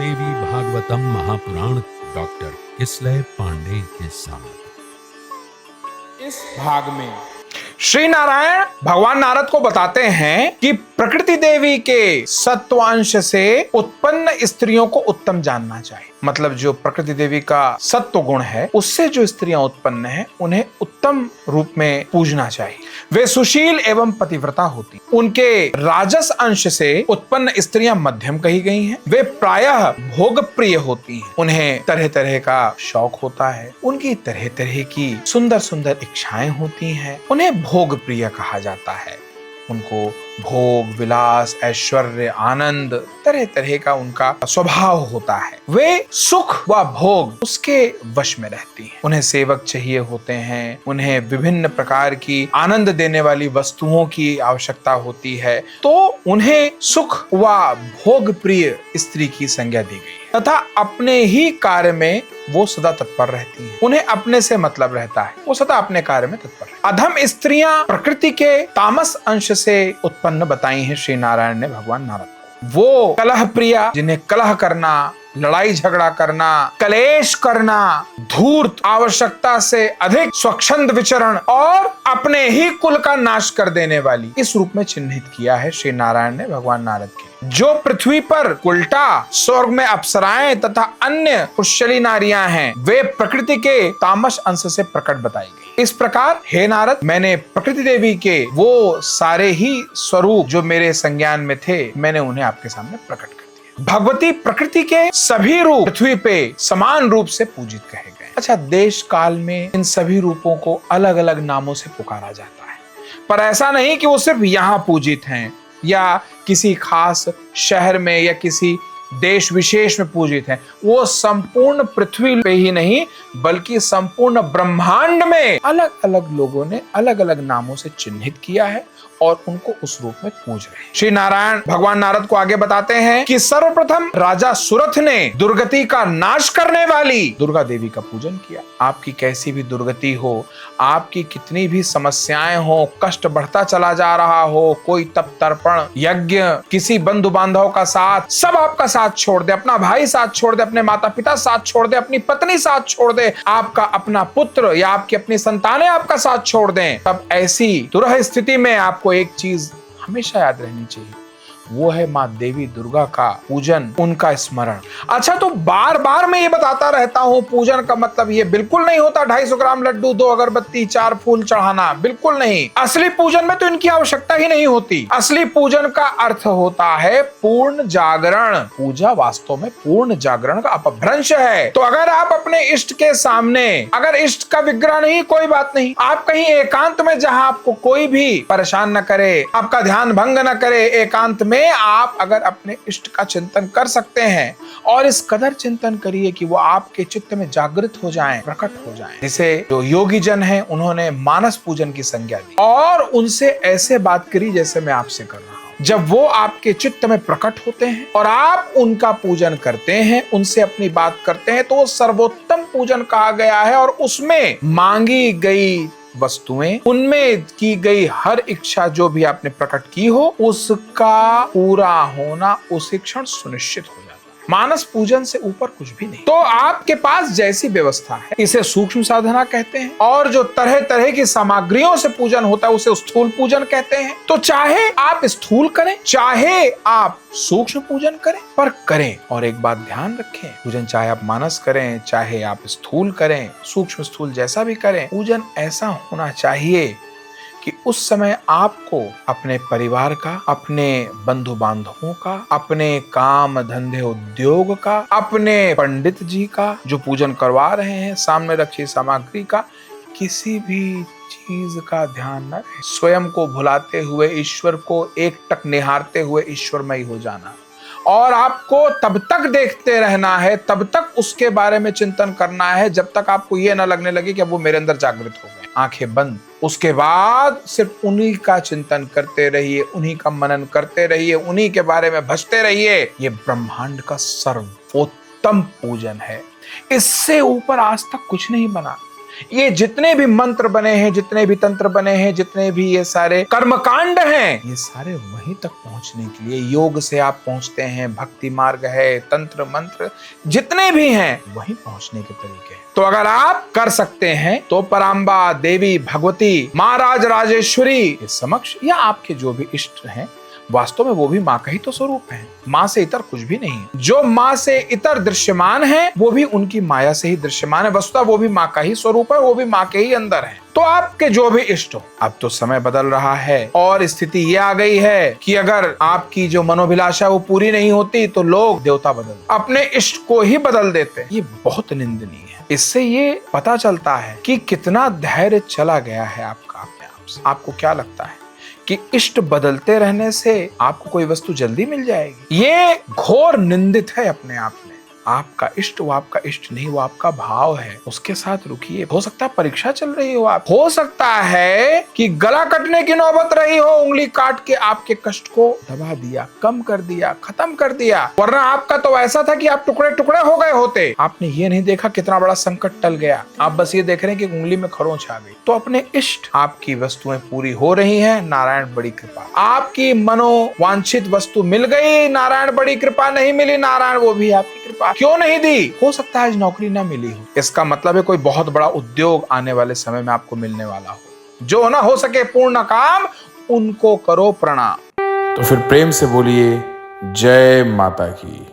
देवी Bhagavatam Mahapuran doctor Kislay Pandey के साथ। इस भाग में श्री नारायण भगवान नारद को बताते हैं कि प्रकृति देवी के सत्वांश से उत्पन्न स्त्रियों को उत्तम जानना चाहिए। मतलब जो प्रकृति देवी का सत्व गुण है उससे जो स्त्रियां उत्पन्न हैं उन्हें उत्तम रूप में पूजना चाहिए। वे सुशील एवं पतिव्रता होती। उनके राजस अंश से उत्पन्न स्त्रियां मध्यम कही गई हैं। वे प्रायः भोग प्रिय होती हैं। उन्हें तरह तरह का शौक होता है। उनकी तरह तरह की सुंदर सुंदर इच्छाएं होती हैं। उन्हें भोग प्रिय कहा जाता है। उनको भोग विलास ऐश्वर्य आनंद तरह तरह का उनका स्वभाव होता है। वे सुख व भोग उसके वश में रहती हैं। उन्हें सेवक चाहिए होते हैं। उन्हें विभिन्न प्रकार की आनंद देने वाली वस्तुओं की आवश्यकता होती है। तो उन्हें सुख व भोग प्रिय स्त्री की संज्ञा दी गई है तथा अपने ही कार्य में वो सदा तत्पर रहती हैं। उन्हें अपने से मतलब रहता है। वो सदा अपने कार्य में तत्पर है। अधम स्त्रियां प्रकृति के तामस अंश से उत्पन्न बताई हैं श्री नारायण ने भगवान नारद को। वो कलह प्रिया, जिन्हें कलह करना, लड़ाई झगड़ा करना, कलेश करना, धूर्त, आवश्यकता से अधिक स्वच्छंद विचरण और अपने ही कुल का नाश कर देने वाली, इस रूप में चिन्हित किया है श्री नारायण ने भगवान नारद के। जो पृथ्वी पर उल्टा स्वर्ग में अप्सराएं तथा अन्य पुष्यली नारियां हैं, वे प्रकृति के तामस अंश से प्रकट बताई गई। इस प्रकार हे नारद, मैंने प्रकृति देवी के वो सारे ही स्वरूप जो मेरे संज्ञान में थे, मैंने उन्हें आपके सामने प्रकट कर दिया। भगवती प्रकृति के सभी रूप पृथ्वी पे समान रूप से पूजित कहे गए। अच्छा, देश काल में इन सभी रूपों को अलग अलग नामों से पुकारा जाता है, पर ऐसा नहीं कि वो सिर्फ यहाँ पूजित हैं या किसी खास शहर में या किसी देश विशेष में पूजित हैं। वो संपूर्ण पृथ्वी पे ही नहीं बल्कि संपूर्ण ब्रह्मांड में अलग अलग लोगों ने अलग अलग नामों से चिन्हित किया है और उनको उस रूप में पूज रहे हैं। श्री नारायण भगवान नारद को आगे बताते हैं कि सर्वप्रथम राजा सुरथ ने दुर्गति का नाश करने वाली दुर्गा देवी का पूजन किया। आपकी कैसी भी दुर्गति हो, आपकी कितनी भी समस्याएं हो, कष्ट बढ़ता चला जा रहा हो, कोई तप तर्पण यज्ञ, किसी बंधु बांधव का साथ, सब आपका साथ छोड़ दे, अपना भाई साथ छोड़ दे, अपने माता पिता साथ छोड़ दे, अपनी पत्नी साथ छोड़ दे, आपका अपना पुत्र या आपकी अपनी संतानें आपका साथ छोड़ दें, तब ऐसी दुरह स्थिति में आपको एक चीज हमेशा याद रहनी चाहिए, वो है माँ देवी दुर्गा का पूजन, उनका स्मरण। अच्छा, तो बार बार मैं ये बताता रहता हूँ, पूजन का मतलब ये बिल्कुल नहीं होता 250 ग्राम लड्डू, 2 अगरबत्ती, 4 फूल चढ़ाना, बिल्कुल नहीं। असली पूजन में तो इनकी आवश्यकता ही नहीं होती। असली पूजन का अर्थ होता है पूर्ण जागरण। पूजा वास्तव में पूर्ण जागरण का अपभ्रंश है। तो अगर आप अपने इष्ट के सामने, अगर इष्ट का विग्रह नहीं, कोई बात नहीं, आप कहीं एकांत में जहां आपको कोई भी परेशान न करे, आपका ध्यान भंग न करे, एकांत में आप अगर अपने इष्ट का चिंतन कर सकते हैं और इस कदर चिंतन करिए कि वो आपके चित्त में जागृत हो जाएं, प्रकट हो जाएं। जिसे जो योगी जन हैं उन्होंने मानस पूजन की संज्ञा दी और उनसे ऐसे बात करी जैसे मैं आपसे कर रहा हूं। जब वो आपके चित्त में प्रकट होते हैं और आप उनका पूजन करते हैं, उनसे अपनी बात करते हैं, तो वो सर्वोत्तम पूजन कहा गया है और उसमें मांगी गई वस्तुएं, उनमें की गई हर इच्छा जो भी आपने प्रकट की हो, उसका पूरा होना उसी क्षण सुनिश्चित हो जाता है। मानस पूजन से ऊपर कुछ भी नहीं। तो आपके पास जैसी व्यवस्था है, इसे सूक्ष्म साधना कहते हैं, और जो तरह तरह की सामग्रियों से पूजन होता है उसे स्थूल पूजन कहते हैं। तो चाहे आप स्थूल करें, चाहे आप सूक्ष्म पूजन करें, पर करें। और एक बात ध्यान रखें, पूजन चाहे आप मानस करें, चाहे आप स्थूल करें, सूक्ष्म स्थूल जैसा भी करें, पूजन ऐसा होना चाहिए कि उस समय आपको अपने परिवार का, अपने बंधु बांधवों का, अपने काम धंधे उद्योग का, अपने पंडित जी का जो पूजन करवा रहे हैं, सामने रखी सामग्री का, किसी भी चीज का ध्यान न रहे। स्वयं को भुलाते हुए ईश्वर को एकटक निहारते हुए ईश्वरमय हो जाना, और आपको तब तक देखते रहना है, तब तक उसके बारे में चिंतन करना है जब तक आपको ये न लगने लगे कि वो मेरे अंदर जागृत हो गए। आंखें बंद, उसके बाद सिर्फ उन्हीं का चिंतन करते रहिए, उन्हीं का मनन करते रहिए, उन्हीं के बारे में भजते रहिए। ये ब्रह्मांड का सर्वोत्तम पूजन है। इससे ऊपर आज तक कुछ नहीं बना। ये जितने भी मंत्र बने हैं, जितने भी तंत्र बने हैं, जितने भी ये सारे कर्मकांड हैं, ये सारे वहीं तक पहुंचने के लिए योग से आप पहुंचते हैं। भक्ति मार्ग है, तंत्र मंत्र जितने भी हैं, वहीं पहुंचने के तरीके हैं। तो अगर आप कर सकते हैं तो पराम्बा देवी भगवती महाराज राजेश्वरी के समक्ष या आपके जो भी इष्ट हैं, वास्तव में वो भी माँ का ही तो स्वरूप है। माँ से इतर कुछ भी नहीं है। जो माँ से इतर दृश्यमान है वो भी उनकी माया से ही दृश्यमान है। वस्तुतः वो भी माँ का ही स्वरूप है, वो भी माँ के ही अंदर है। तो आपके जो भी इष्ट हो, अब तो समय बदल रहा है और स्थिति ये आ गई है कि अगर आपकी जो मनोभिलाषा वो पूरी नहीं होती तो लोग देवता अपने इष्ट को ही बदल देते। ये बहुत निंदनीय है। इससे ये पता चलता है कि कितना धैर्य चला गया है आपका अपने आप से। आपको क्या लगता है कि इष्ट बदलते रहने से आपको कोई वस्तु जल्दी मिल जाएगी? ये घोर निंदित है अपने आप में। आपका इष्ट वो आपका इष्ट नहीं, वो आपका भाव है। उसके साथ रुकिए। हो सकता है परीक्षा चल रही हो, आप हो सकता है कि गला कटने की नौबत रही हो, उंगली काट के आपके कष्ट को दबा दिया, कम कर दिया, खत्म कर दिया। वरना आपका तो ऐसा था कि आप टुकड़े टुकड़े हो गए होते। आपने ये नहीं देखा कितना बड़ा संकट टल गया। आप बस ये देख रहे हैं कि उंगली में खरोंच आ गई। तो अपने इष्ट आपकी वस्तुएं पूरी हो रही हैं, नारायण बड़ी कृपा। आपकी मनोवांछित वस्तु मिल गई, नारायण बड़ी कृपा। नहीं मिली, नारायण वो भी आपकी कृपा क्यों नहीं दी। हो सकता है आज नौकरी ना मिली हो, इसका मतलब है कोई बहुत बड़ा उद्योग आने वाले समय में आपको मिलने वाला हो। जो ना हो सके पूर्ण काम, उनको करो प्रणाम। तो फिर प्रेम से बोलिए जय माता की।